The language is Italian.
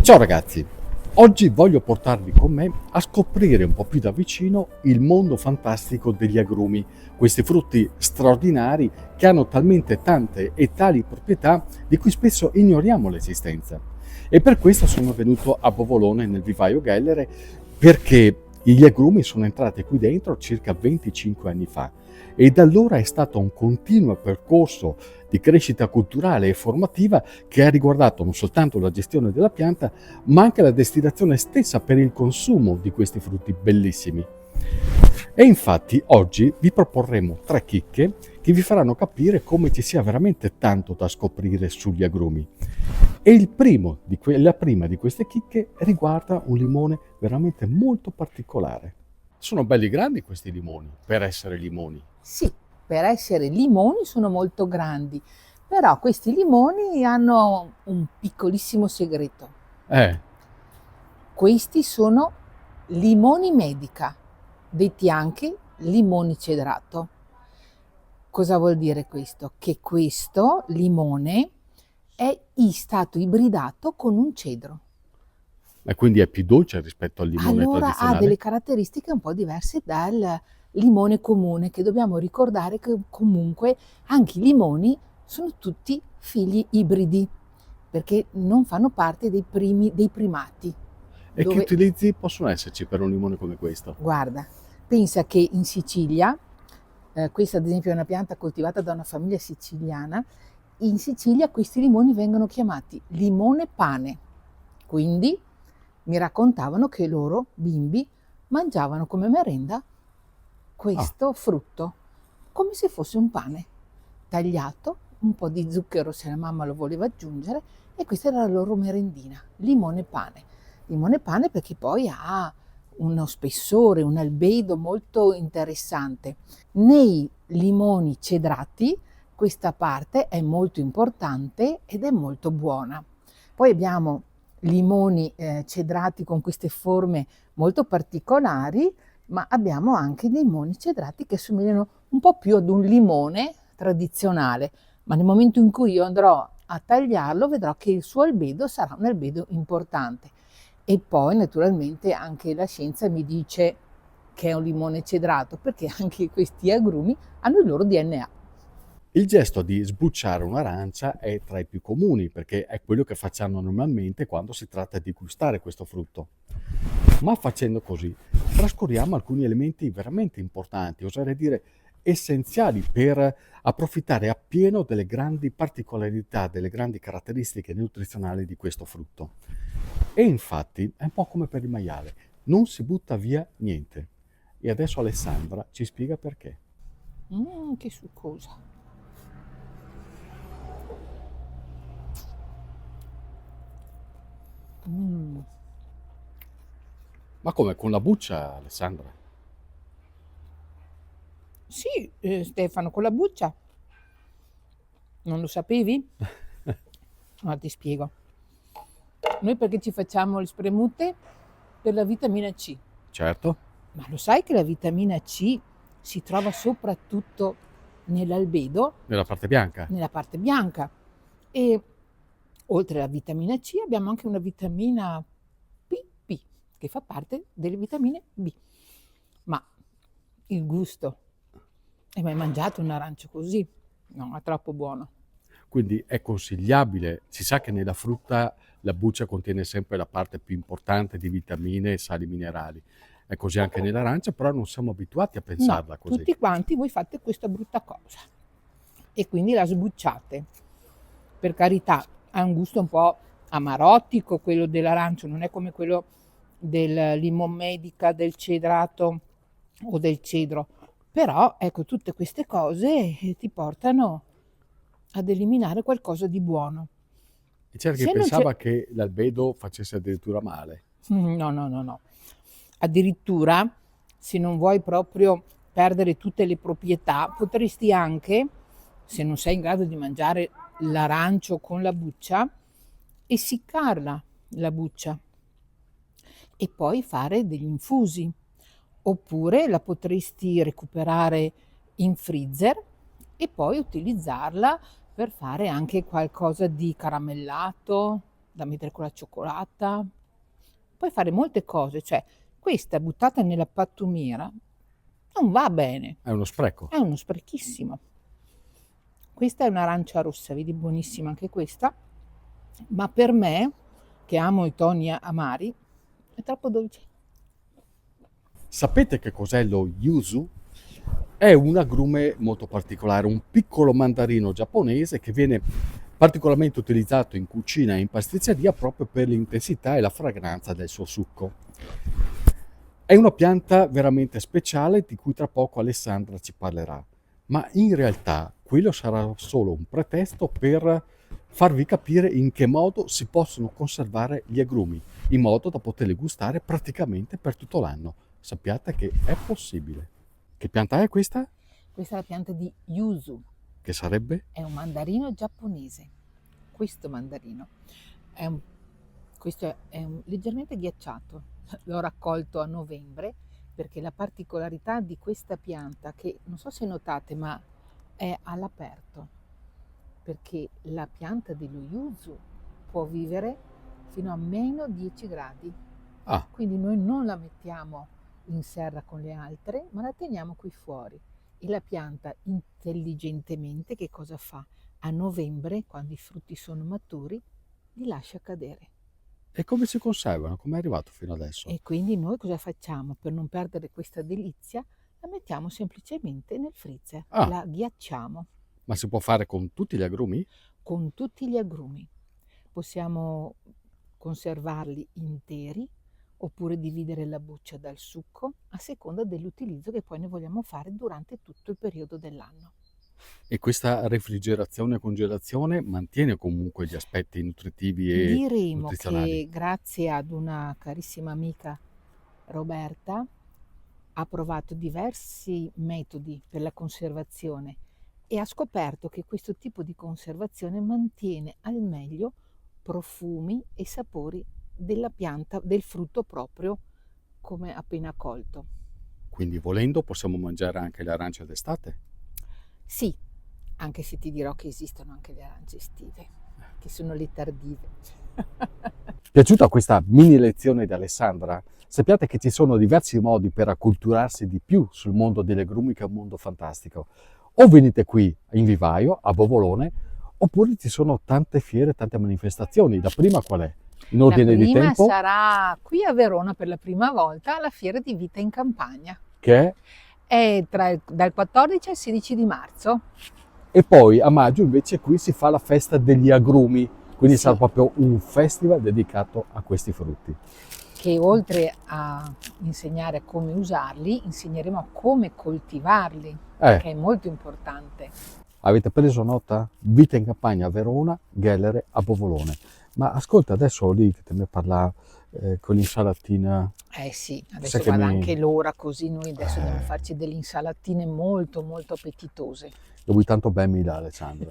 Ciao ragazzi, oggi voglio portarvi con me a scoprire un po' più da vicino il mondo fantastico degli agrumi, questi frutti straordinari che hanno talmente tante e tali proprietà di cui spesso ignoriamo l'esistenza. E per questo sono venuto a Bovolone nel vivaio Gellere perché gli agrumi sono entrati qui dentro circa 25 anni fa e da allora è stato un continuo percorso di crescita culturale e formativa che ha riguardato non soltanto la gestione della pianta, ma anche la destinazione stessa per il consumo di questi frutti bellissimi. E infatti oggi vi proporremo tre chicche che vi faranno capire come ci sia veramente tanto da scoprire sugli agrumi. E la prima di queste chicche riguarda un limone veramente molto particolare. Sono belli grandi questi limoni, per essere limoni. Sì, per essere limoni sono molto grandi, però questi limoni hanno un piccolissimo segreto. Eh, Questi sono limoni medica, detti anche limoni cedrato. Cosa vuol dire questo? Che questo limone è stato ibridato con un cedro. e quindi è più dolce rispetto al limone Allora ha delle tradizionale? caratteristiche un po' diverse dal limone comune, che dobbiamo ricordare che comunque anche i limoni sono tutti figli ibridi, perché non fanno parte dei primati. E che Dove, utilizzi possono esserci per un limone come questo? guarda, pensa che in Sicilia, questa ad esempio è una pianta coltivata da una famiglia siciliana, in Sicilia questi limoni vengono chiamati limone pane. Quindi mi raccontavano che i loro bimbi mangiavano come merenda Ah, questo frutto, come se fosse un pane tagliato, un po' di zucchero se la mamma lo voleva aggiungere, e questa era la loro merendina, limone pane. Limone pane perché poi ha uno spessore, un albedo molto interessante. Nei limoni cedrati questa parte è molto importante ed è molto buona. Poi abbiamo limoni cedrati con queste forme molto particolari, ma abbiamo anche limoni cedrati che somigliano un po' più ad un limone tradizionale, ma nel momento in cui io andrò a tagliarlo vedrò che il suo albedo sarà un albedo importante. E poi naturalmente anche la scienza mi dice che è un limone cedrato, perché anche questi agrumi hanno il loro DNA. il gesto di sbucciare un'arancia è tra i più comuni perché è quello che facciamo normalmente quando si tratta di gustare questo frutto. Ma facendo così trascuriamo alcuni elementi veramente importanti, oserei dire essenziali per approfittare appieno delle grandi particolarità, delle grandi caratteristiche nutrizionali di questo frutto. E infatti è un po' come per il maiale, non si butta via niente. E adesso Alessandra ci spiega perché. Che succosa. Mm. Ma come con la buccia, Alessandra? Sì, Stefano, con la buccia, non lo sapevi? Ma ti spiego. Noi perché ci facciamo le spremute? Per la vitamina C. Certo, Ma lo sai che la vitamina C si trova soprattutto nell'albedo, nella parte bianca. nella parte bianca? E oltre alla vitamina C abbiamo anche una vitamina PP, che fa parte delle vitamine B. Ma il gusto, hai mai mangiato un arancio così? No, è troppo buono. Quindi è consigliabile, si sa che nella frutta la buccia contiene sempre la parte più importante di vitamine e sali minerali. È così anche nell'arancia, però non siamo abituati a No, pensarla così. tutti quanti voi fate questa brutta cosa e quindi la sbucciate. Per carità, ha un gusto un po' amarottico quello dell'arancio, non è come quello del limon medica, del cedrato o del cedro. Però ecco, tutte queste cose ti portano ad eliminare qualcosa di buono. E c'era chi Se non c'è... pensava che l'albedo facesse addirittura male. No, no, no, no. Addirittura, se non vuoi proprio perdere tutte le proprietà, potresti anche, se non sei in grado di mangiare l'arancio con la buccia, essiccarla, la buccia, e poi fare degli infusi. Oppure la potresti recuperare in freezer e poi utilizzarla per fare anche qualcosa di caramellato, da mettere con la cioccolata, puoi fare molte cose, cioè questa buttata nella pattumiera non va bene, È uno spreco. è uno sprechissimo. Questa è un'arancia rossa, vedi, buonissima anche questa, ma per me, che amo i toni amari, è troppo dolce. Sapete che cos'è lo yuzu? È un agrume molto particolare, un piccolo mandarino giapponese che viene particolarmente utilizzato in cucina e in pasticceria proprio per l'intensità e la fragranza del suo succo. È una pianta veramente speciale di cui tra poco Alessandra ci parlerà, ma in realtà quello sarà solo un pretesto per farvi capire in che modo si possono conservare gli agrumi, in modo da poterli gustare praticamente per tutto l'anno. Sappiate che è possibile. Che pianta è questa? Questa è la pianta di yuzu, Che sarebbe? è un mandarino giapponese. Questo mandarino è leggermente ghiacciato. L'ho raccolto a novembre perché la particolarità di questa pianta, che non so se notate, ma è all'aperto, perché la pianta dello yuzu può vivere fino a meno 10 gradi. Ah, Quindi noi non la mettiamo in serra con le altre, ma la teniamo qui fuori. E la pianta intelligentemente che cosa fa? A novembre, quando i frutti sono maturi, li lascia cadere. e come si conservano? Come è arrivato fino adesso? E quindi noi cosa facciamo? Per non perdere questa delizia, la mettiamo semplicemente nel freezer, Ah, la ghiacciamo ma si può fare con tutti gli agrumi? con tutti gli agrumi. Possiamo conservarli interi oppure dividere la buccia dal succo a seconda dell'utilizzo che poi ne vogliamo fare durante tutto il periodo dell'anno. E questa refrigerazione e congelazione mantiene comunque gli aspetti nutritivi e Diremo nutrizionali. che grazie ad una carissima amica, Roberta, ha provato diversi metodi per la conservazione e ha scoperto che questo tipo di conservazione mantiene al meglio profumi e sapori della pianta, del frutto proprio come appena colto. Quindi volendo possiamo mangiare anche le arance d'estate? Sì, anche se ti dirò che esistono anche le arance estive, che sono le tardive. Piaciuta questa mini lezione di Alessandra? Sappiate che ci sono diversi modi per acculturarsi di più sul mondo degli agrumi, che è un mondo fantastico. O venite qui in vivaio, a Bovolone, oppure ci sono tante fiere, tante manifestazioni. La prima qual è? In La ordine di prima tempo, sarà qui a Verona per la prima volta alla Fiera di Vita in Campagna. che è... Dal 14 al 16 di marzo. E poi a maggio invece qui si fa la festa degli agrumi, quindi Sì. sarà proprio un festival dedicato a questi frutti. Che oltre a insegnare come usarli, insegneremo a come coltivarli, che è molto importante. Avete preso nota? Vita in Campagna a Verona, Gellere a Bovolone. Ma ascolta, adesso lì che te ne parla con l'insalatina. Eh sì, Sai adesso che guarda mi- anche l'ora, così noi adesso dobbiamo farci delle insalatine molto molto appetitose. Lo vuoi tanto ben mi dà, Alessandra.